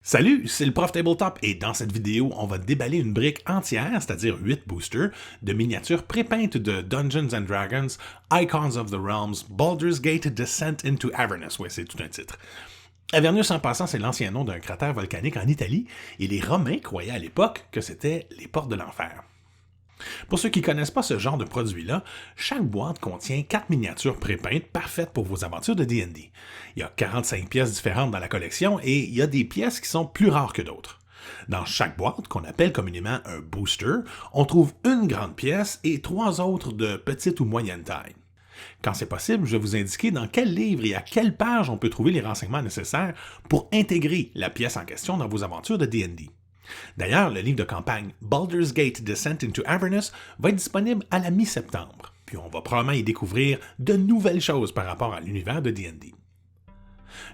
Salut, c'est le Prof Tabletop et dans cette vidéo, on va déballer une brique entière, c'est-à-dire 8 boosters, de miniatures prépeintes de Dungeons and Dragons, Icons of the Realms, Baldur's Gate Descent into Avernus. Ouais, c'est tout un titre. Avernus, en passant, c'est l'ancien nom d'un cratère volcanique en Italie, et les Romains croyaient à l'époque que c'était les portes de l'enfer. Pour ceux qui ne connaissent pas ce genre de produit-là, chaque boîte contient 4 miniatures prépeintes parfaites pour vos aventures de D&D. Il y a 45 pièces différentes dans la collection et il y a des pièces qui sont plus rares que d'autres. Dans chaque boîte, qu'on appelle communément un booster, on trouve une grande pièce et 3 autres de petite ou moyenne taille. Quand c'est possible, je vais vous indiquer dans quel livre et à quelle page on peut trouver les renseignements nécessaires pour intégrer la pièce en question dans vos aventures de D&D. D'ailleurs, le livre de campagne Baldur's Gate Descent into Avernus va être disponible à la mi-septembre, puis on va probablement y découvrir de nouvelles choses par rapport à l'univers de D&D.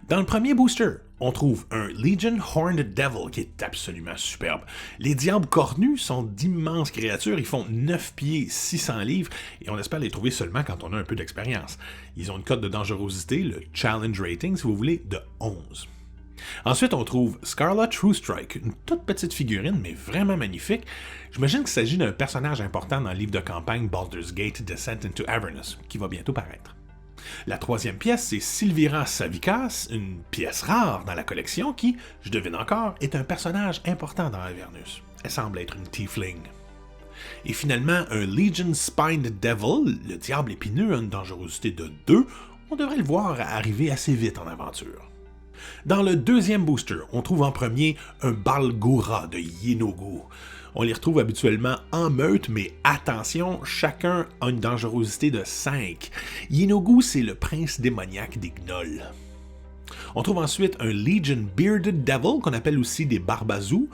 Dans le premier booster, on trouve un Legion Horned Devil qui est absolument superbe. Les diables cornus sont d'immenses créatures, ils font 9 pieds 600 livres et on espère les trouver seulement quand on a un peu d'expérience. Ils ont une cote de dangerosité, le Challenge Rating si vous voulez, de 11. Ensuite, on trouve Scarlet True Strike, une toute petite figurine, mais vraiment magnifique. J'imagine qu'il s'agit d'un personnage important dans le livre de campagne Baldur's Gate Descent into Avernus, qui va bientôt paraître. La troisième pièce, c'est Sylvira Savicas, une pièce rare dans la collection qui, je devine encore, est un personnage important dans Avernus. Elle semble être une tiefling. Et finalement, un Legion Spined Devil, le diable épineux a une dangerosité de 2, on devrait le voir arriver assez vite en aventure. Dans le deuxième booster, on trouve en premier un Balgura de Yenogu. On les retrouve habituellement en meute, mais attention, chacun a une dangerosité de 5. Yenogu, c'est le prince démoniaque des gnolls. On trouve ensuite un Legion Bearded Devil, qu'on appelle aussi des Barbazous.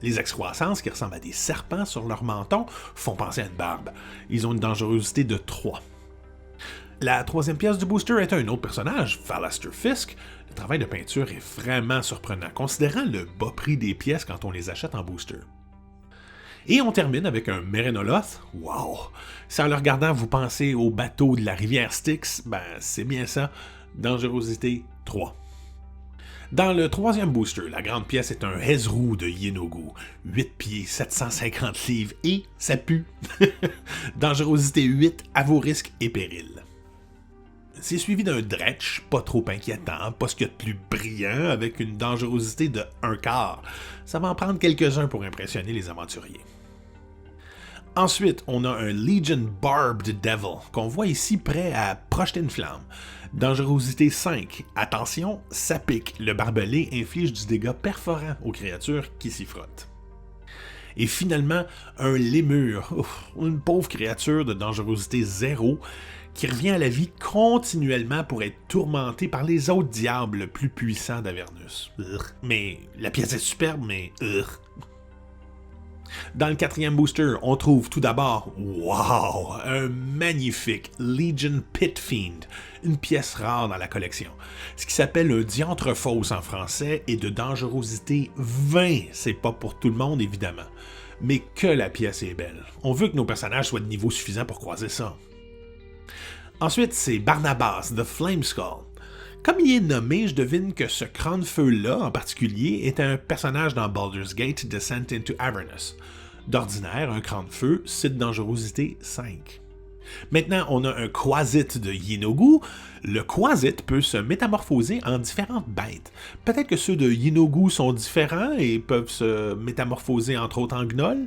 Les excroissances, qui ressemblent à des serpents sur leur menton, font penser à une barbe. Ils ont une dangerosité de 3. La troisième pièce du booster est un autre personnage, Falaster Fisk. Le travail de peinture est vraiment surprenant, considérant le bas prix des pièces quand on les achète en booster. Et on termine avec un Merenoloth. Wow! Si en le regardant, vous pensez au bateau de la rivière Styx, ben c'est bien ça, dangerosité 3. Dans le troisième booster, la grande pièce est un Hezrou de Yenogu, 8 pieds, 750 livres et ça pue. Dangerosité 8, à vos risques et périls. C'est suivi d'un Dretch, pas trop inquiétant, pas ce qu'il y a de plus brillant, avec une dangerosité de 1/4. Ça va en prendre quelques-uns pour impressionner les aventuriers. Ensuite, on a un Legion Barbed Devil, qu'on voit ici prêt à projeter une flamme. Dangerosité 5. Attention, ça pique. Le barbelé inflige du dégât perforant aux créatures qui s'y frottent. Et finalement, un Lémur, une pauvre créature de dangerosité 0, qui revient à la vie continuellement pour être tourmenté par les autres diables plus puissants d'Avernus. Mais la pièce est superbe, mais... Dans le quatrième booster, on trouve tout d'abord, wow, un magnifique Legion Pit Fiend, une pièce rare dans la collection. Ce qui s'appelle un diantre-fausse en français et de dangerosité 20. C'est pas pour tout le monde, évidemment. Mais que la pièce est belle. On veut que nos personnages soient de niveau suffisant pour croiser ça. Ensuite, c'est Barnabas, The Flame Skull. Comme il est nommé, je devine que ce crâne-feu-là, en particulier, est un personnage dans Baldur's Gate Descent into Avernus. D'ordinaire, un crâne-feu, c'est de dangerosité 5. Maintenant, on a un Quasit de Yenogu. Le Quasit peut se métamorphoser en différentes bêtes. Peut-être que ceux de Yenogu sont différents et peuvent se métamorphoser entre autres en gnolls.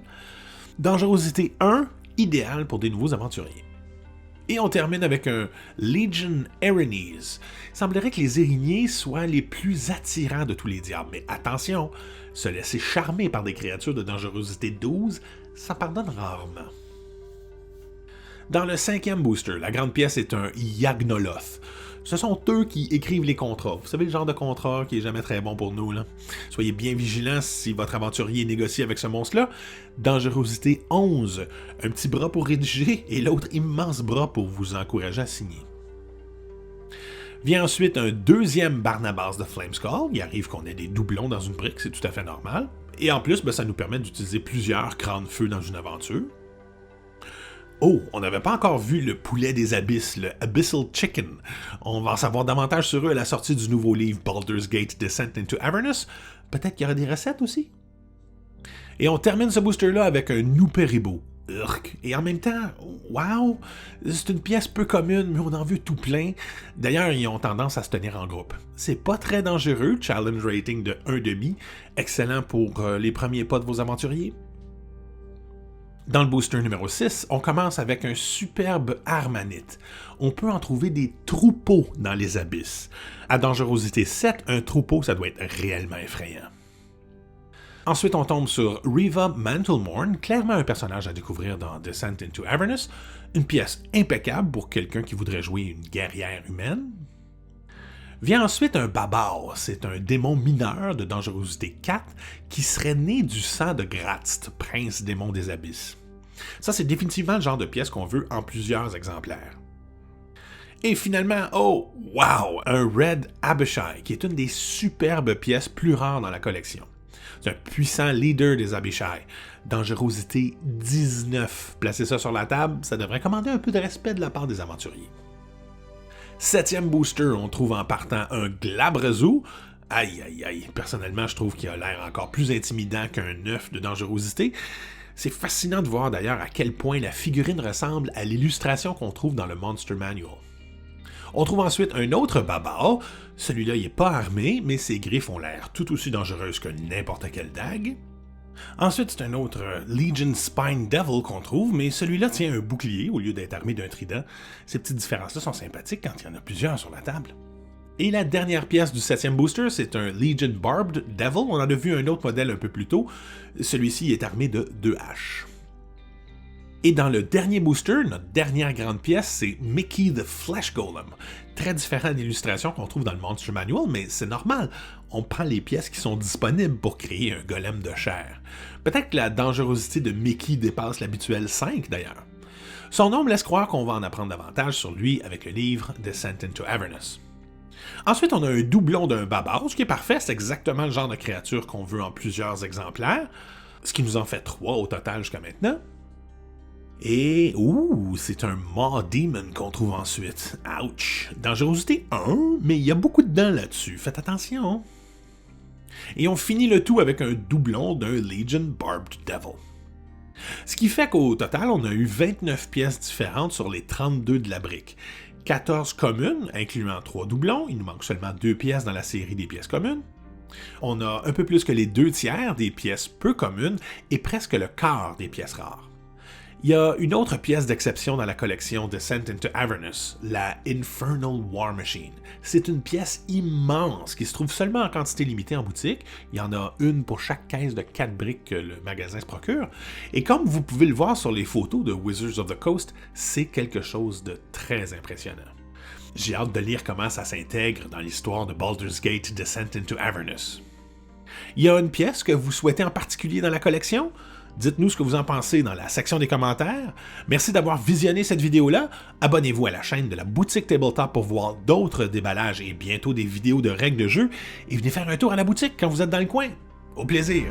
Dangerosité 1, idéal pour des nouveaux aventuriers. Et on termine avec un Legion Erinyes. Il semblerait que les Érigniers soient les plus attirants de tous les diables, mais attention, se laisser charmer par des créatures de dangerosité 12, ça pardonne rarement. Dans le cinquième booster, la grande pièce est un Yagnoloth. Ce sont eux qui écrivent les contrats. Vous savez le genre de contrat qui est jamais très bon pour nous, là. Soyez bien vigilants si votre aventurier négocie avec ce monstre-là. Dangerosité 11. Un petit bras pour rédiger et l'autre immense bras pour vous encourager à signer. Vient ensuite un deuxième Barnabas de Flameskull. Il arrive qu'on ait des doublons dans une brique, c'est tout à fait normal. Et en plus, ça nous permet d'utiliser plusieurs crânes-feu dans une aventure. Oh, on n'avait pas encore vu le poulet des abysses, le Abyssal Chicken. On va en savoir davantage sur eux à la sortie du nouveau livre Baldur's Gate Descent into Avernus. Peut-être qu'il y aura des recettes aussi. Et on termine ce booster-là avec un Nouperibo. Urk. Et en même temps, wow, c'est une pièce peu commune, mais on en veut tout plein. D'ailleurs, ils ont tendance à se tenir en groupe. C'est pas très dangereux, challenge rating de 1,5, excellent pour les premiers pas de vos aventuriers. Dans le booster numéro 6, on commence avec un superbe Armanite. On peut en trouver des troupeaux dans les abysses. À dangerosité 7, un troupeau, ça doit être réellement effrayant. Ensuite, on tombe sur Riva Mantlemorn, clairement un personnage à découvrir dans Descent into Avernus, une pièce impeccable pour quelqu'un qui voudrait jouer une guerrière humaine. Vient ensuite un Babar, c'est un démon mineur de dangerosité 4 qui serait né du sang de Gratst, prince démon des abysses. Ça, c'est définitivement le genre de pièce qu'on veut en plusieurs exemplaires. Et finalement, oh, wow, un Red Abishai, qui est une des superbes pièces plus rares dans la collection. C'est un puissant leader des Abishai. Dangerosité 19. Placez ça sur la table, ça devrait commander un peu de respect de la part des aventuriers. 7e booster, on trouve en partant un Glabrezu. Aïe, aïe, aïe. Personnellement, je trouve qu'il a l'air encore plus intimidant qu'un 9 de dangerosité. C'est fascinant de voir d'ailleurs à quel point la figurine ressemble à l'illustration qu'on trouve dans le Monster Manual. On trouve ensuite un autre Babar. Celui-là, il n'est pas armé, mais ses griffes ont l'air tout aussi dangereuses que n'importe quelle dague. Ensuite, c'est un autre Legion Spine Devil qu'on trouve, mais celui-là tient un bouclier au lieu d'être armé d'un trident. Ces petites différences-là sont sympathiques quand il y en a plusieurs sur la table. Et la dernière pièce du 7e booster, c'est un Legion Barbed Devil. On en a vu un autre modèle un peu plus tôt. Celui-ci est armé de 2 haches. Et dans le dernier booster, notre dernière grande pièce, c'est Mickey the Flesh Golem. Très différent d'illustration qu'on trouve dans le Monster Manual, mais c'est normal. On prend les pièces qui sont disponibles pour créer un golem de chair. Peut-être que la dangerosité de Mickey dépasse l'habituel 5 d'ailleurs. Son nom me laisse croire qu'on va en apprendre davantage sur lui avec le livre Descent into Avernus. Ensuite, on a un doublon d'un Babar, ce qui est parfait, c'est exactement le genre de créature qu'on veut en plusieurs exemplaires, ce qui nous en fait 3 au total jusqu'à maintenant. Et, c'est un Maw Demon qu'on trouve ensuite. Ouch! Dangerosité 1, mais il y a beaucoup de dents là-dessus, faites attention. Et on finit le tout avec un doublon d'un Legion Barbed Devil. Ce qui fait qu'au total, on a eu 29 pièces différentes sur les 32 de la brique. 14 communes, incluant 3 doublons, il nous manque seulement 2 pièces dans la série des pièces communes. On a un peu plus que les 2 tiers des pièces peu communes et presque le quart des pièces rares. Il y a une autre pièce d'exception dans la collection Descent into Avernus, la Infernal War Machine. C'est une pièce immense qui se trouve seulement en quantité limitée en boutique. Il y en a une pour chaque caisse de 4 briques que le magasin se procure. Et comme vous pouvez le voir sur les photos de Wizards of the Coast, c'est quelque chose de très impressionnant. J'ai hâte de lire comment ça s'intègre dans l'histoire de Baldur's Gate Descent into Avernus. Il y a une pièce que vous souhaitez en particulier dans la collection? Dites-nous ce que vous en pensez dans la section des commentaires. Merci d'avoir visionné cette vidéo-là. Abonnez-vous à la chaîne de la boutique Tabletop pour voir d'autres déballages et bientôt des vidéos de règles de jeu. Et venez faire un tour à la boutique quand vous êtes dans le coin. Au plaisir!